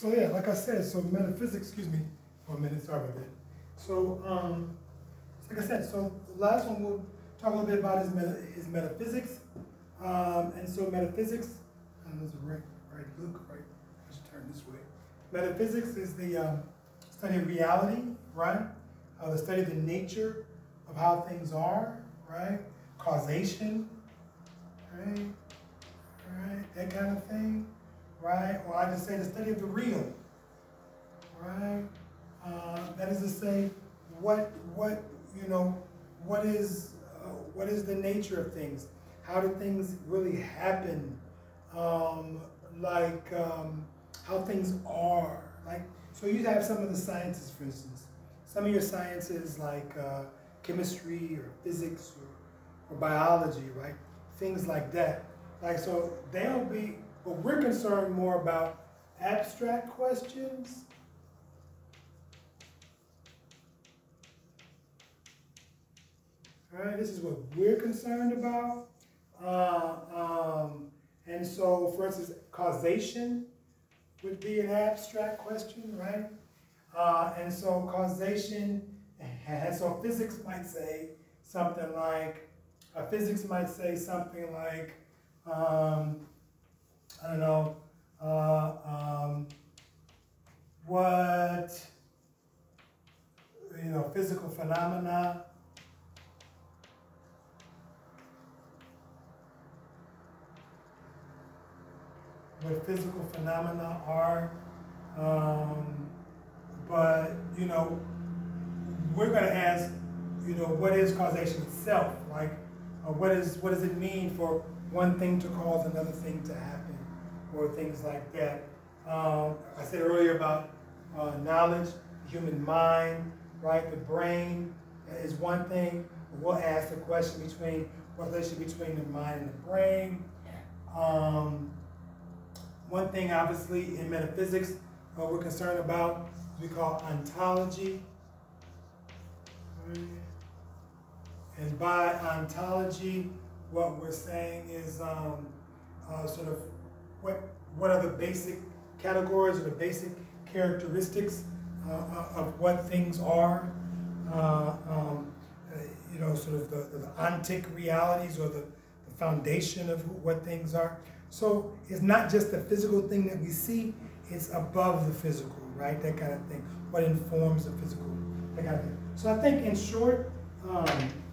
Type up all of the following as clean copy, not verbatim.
So yeah, like I said, so metaphysics, excuse me for a minute, sorry about that. So, like I said, so the last one we'll talk a little bit about is metaphysics. And so metaphysics, there's a right look, right? I should turn this way. Metaphysics is the study of reality, right? The study of the nature of how things are, right? Causation, right? Right, that kind of thing, right? Or I just say the study of the real, right? That is to say, what is the nature of things? How do things really happen? How things are. Like, so you have some of the sciences, for instance. Some of your sciences like chemistry or physics or biology, right? Things like that. Like, so they'll be, but we're concerned more about abstract questions. All right, this is what we're concerned about. And so, for instance, causation would be an abstract question, right? And so causation, and so physics might say something like, I don't know, what, physical phenomena are, but, we're going to ask, what is causation itself? Like, what does it mean for one thing to cause another thing to happen, or things like that. I said earlier about knowledge, the human mind, right? The brain is one thing. We'll ask the question what relationship between the mind and the brain. One thing, obviously, in metaphysics, we're concerned about we call ontology. And by ontology, what we're saying is sort of what are the basic categories or the basic characteristics of what things are. Sort of the ontic realities or the foundation of what things are. So it's not just the physical thing that we see, it's above the physical, right? That kind of thing. What informs the physical, that kind of thing. So I think in short,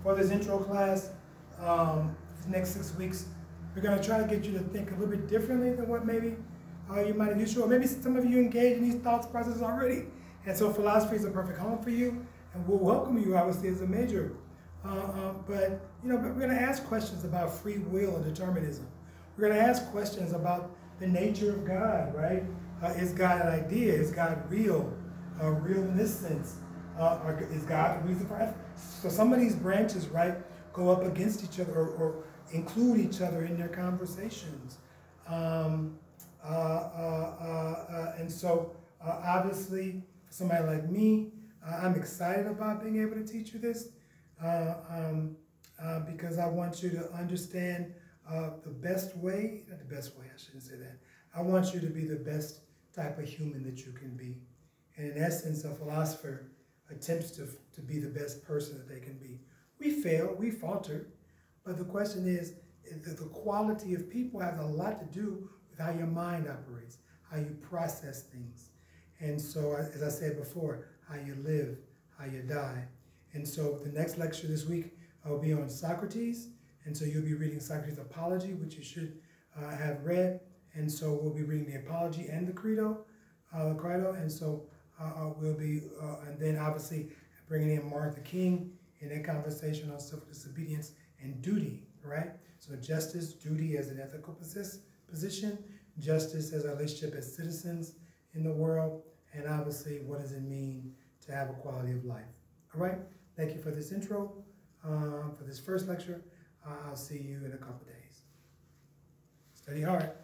for this intro class, the next 6 weeks, we're going to try to get you to think a little bit differently than what maybe you might have used to, or maybe some of you engage in these thoughts processes already. And so philosophy is a perfect home for you, and we'll welcome you, obviously, as a major. But we're going to ask questions about free will and determinism. We're going to ask questions about the nature of God, right? Is God an idea? Is God real? Real in this sense? Is God the reason for life? So some of these branches, right, go up against each other or include each other in their conversations. And so obviously, for somebody like me, I'm excited about being able to teach you this because I want you to understand the best way, not the best way, I shouldn't say that. I want you to be the best type of human that you can be. And in essence, a philosopher attempts to be the best person that they can be. We fail, we falter, but the question is the quality of people has a lot to do with how your mind operates, how you process things. And so, as I said before, how you live, how you die. And so the next lecture this week will be on Socrates. And so you'll be reading Socrates' Apology, which you should have read. And so we'll be reading the Apology and the Credo. And so we'll be, and then obviously bringing in Martha King in that conversation on civil disobedience and duty, right? So justice, duty as an ethical position, justice as our relationship as citizens in the world, and obviously what does it mean to have a quality of life. All right, thank you for this intro, for this first lecture. I'll see you in a couple days. Study hard.